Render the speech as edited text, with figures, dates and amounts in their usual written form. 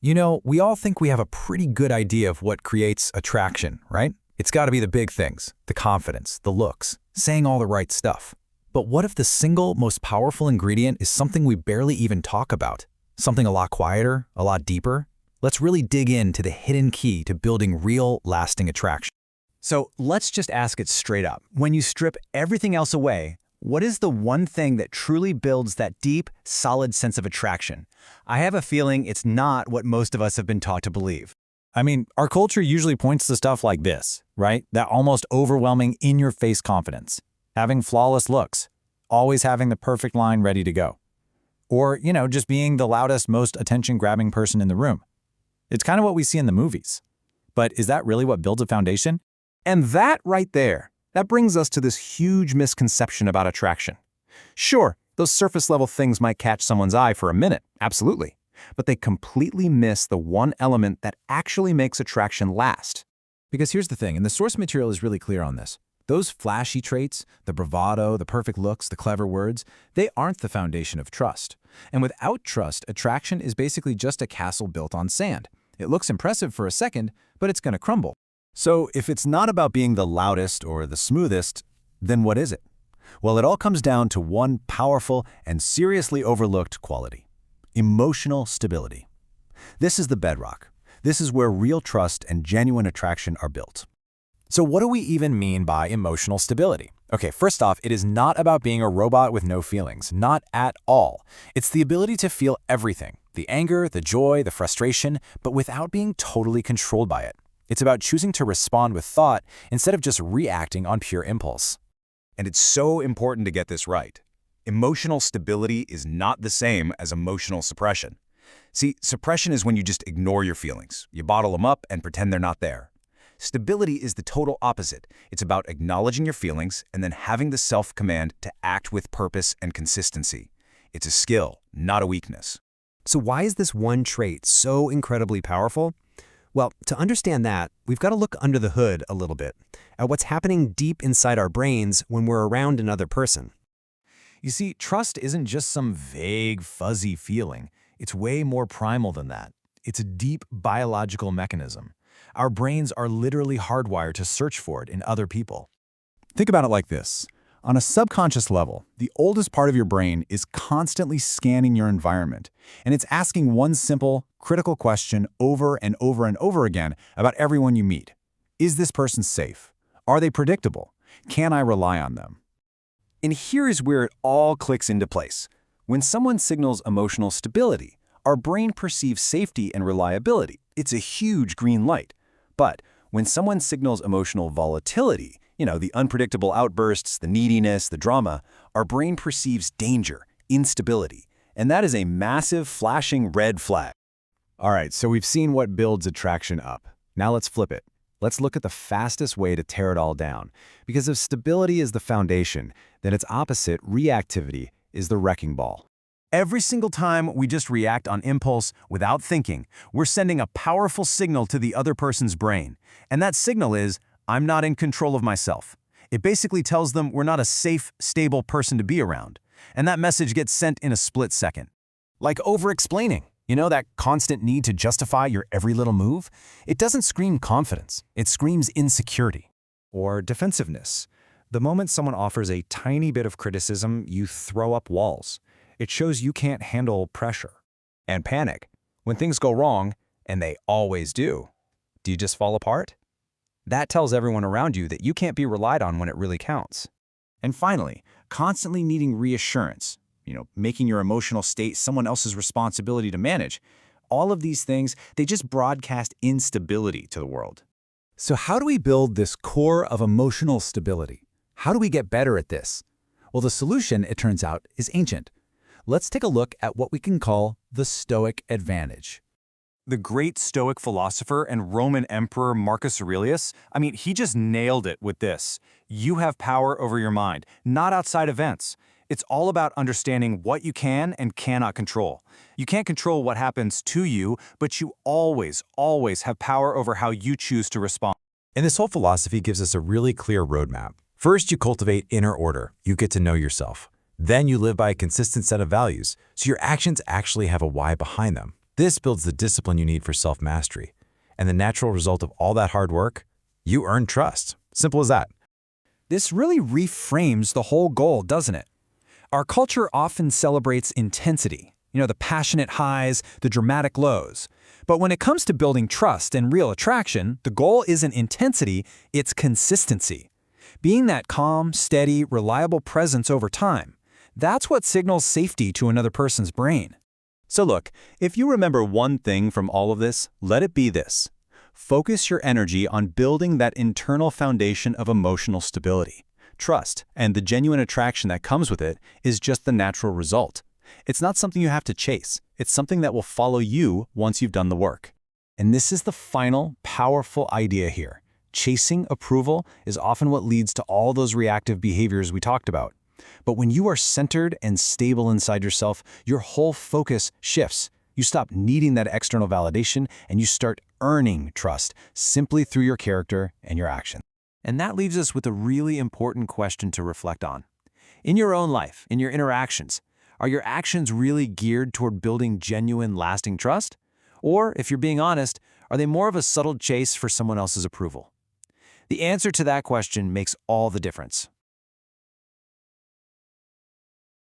We all think we have a pretty good idea of what creates attraction, right? It's got to be the big things, the confidence, the looks, saying all the right stuff. But what if the single most powerful ingredient is something we barely even talk about? Something a lot quieter, a lot deeper? Let's really dig into the hidden key to building real, lasting attraction. So let's just ask it straight up. When you strip everything else away, what is the one thing that truly builds that deep, solid sense of attraction? I have a feeling it's not what most of us have been taught to believe. Our culture usually points to stuff like this, right? That almost overwhelming in-your-face confidence. Having flawless looks. Always having the perfect line ready to go. Or, just being the loudest, most attention-grabbing person in the room. It's kind of what we see in the movies. But is that really what builds a foundation? And that right there, that brings us to this huge misconception about attraction. Sure, those surface-level things might catch someone's eye for a minute, absolutely. But they completely miss the one element that actually makes attraction last. Because here's the thing, and the source material is really clear on this. Those flashy traits, the bravado, the perfect looks, the clever words, they aren't the foundation of trust. And without trust, attraction is basically just a castle built on sand. It looks impressive for a second, but it's going to crumble. So if it's not about being the loudest or the smoothest, then what is it? Well, it all comes down to one powerful and seriously overlooked quality: emotional stability. This is the bedrock. This is where real trust and genuine attraction are built. So what do we even mean by emotional stability? Okay, first off, it is not about being a robot with no feelings, not at all. It's the ability to feel everything, the anger, the joy, the frustration, but without being totally controlled by it. It's about choosing to respond with thought instead of just reacting on pure impulse. And it's so important to get this right. Emotional stability is not the same as emotional suppression. See, suppression is when you just ignore your feelings. You bottle them up and pretend they're not there. Stability is the total opposite. It's about acknowledging your feelings and then having the self-command to act with purpose and consistency. It's a skill, not a weakness. So why is this one trait so incredibly powerful? Well, to understand that, we've got to look under the hood a little bit, at what's happening deep inside our brains when we're around another person. You see, trust isn't just some vague, fuzzy feeling. It's way more primal than that. It's a deep biological mechanism. Our brains are literally hardwired to search for it in other people. Think about it like this. On a subconscious level, the oldest part of your brain is constantly scanning your environment, and it's asking one simple, critical question over and over and over again about everyone you meet. Is this person safe? Are they predictable? Can I rely on them? And here is where it all clicks into place. When someone signals emotional stability, our brain perceives safety and reliability. It's a huge green light. But when someone signals emotional volatility, the unpredictable outbursts, the neediness, the drama, our brain perceives danger, instability. And that is a massive, flashing red flag. All right, so we've seen what builds attraction up. Now let's flip it. Let's look at the fastest way to tear it all down. Because if stability is the foundation, then its opposite, reactivity, is the wrecking ball. Every single time we just react on impulse without thinking, we're sending a powerful signal to the other person's brain. And that signal is, I'm not in control of myself. It basically tells them we're not a safe, stable person to be around. And that message gets sent in a split second. Like over-explaining, that constant need to justify your every little move? It doesn't scream confidence, it screams insecurity. Or defensiveness. The moment someone offers a tiny bit of criticism, you throw up walls. It shows you can't handle pressure. And panic. When things go wrong, and they always do you just fall apart? That tells everyone around you that you can't be relied on when it really counts. And finally, constantly needing reassurance, making your emotional state someone else's responsibility to manage. All of these things, they just broadcast instability to the world. So how do we build this core of emotional stability? How do we get better at this? Well, the solution, it turns out, is ancient. Let's take a look at what we can call the Stoic advantage. The great Stoic philosopher and Roman Emperor Marcus Aurelius, he just nailed it with this. You have power over your mind, not outside events. It's all about understanding what you can and cannot control. You can't control what happens to you, but you always, always have power over how you choose to respond. And this whole philosophy gives us a really clear roadmap. First, you cultivate inner order. You get to know yourself. Then you live by a consistent set of values, so your actions actually have a why behind them. This builds the discipline you need for self-mastery. And the natural result of all that hard work? You earn trust. Simple as that. This really reframes the whole goal, doesn't it? Our culture often celebrates intensity, the passionate highs, the dramatic lows. But when it comes to building trust and real attraction, the goal isn't intensity, it's consistency. Being that calm, steady, reliable presence over time. That's what signals safety to another person's brain. So look, if you remember one thing from all of this, let it be this. Focus your energy on building that internal foundation of emotional stability. Trust, and the genuine attraction that comes with it, is just the natural result. It's not something you have to chase. It's something that will follow you once you've done the work. And this is the final, powerful idea here. Chasing approval is often what leads to all those reactive behaviors we talked about. But when you are centered and stable inside yourself, your whole focus shifts. You stop needing that external validation, and you start earning trust simply through your character and your actions. And that leaves us with a really important question to reflect on. In your own life, in your interactions, are your actions really geared toward building genuine, lasting trust? Or, if you're being honest, are they more of a subtle chase for someone else's approval? The answer to that question makes all the difference.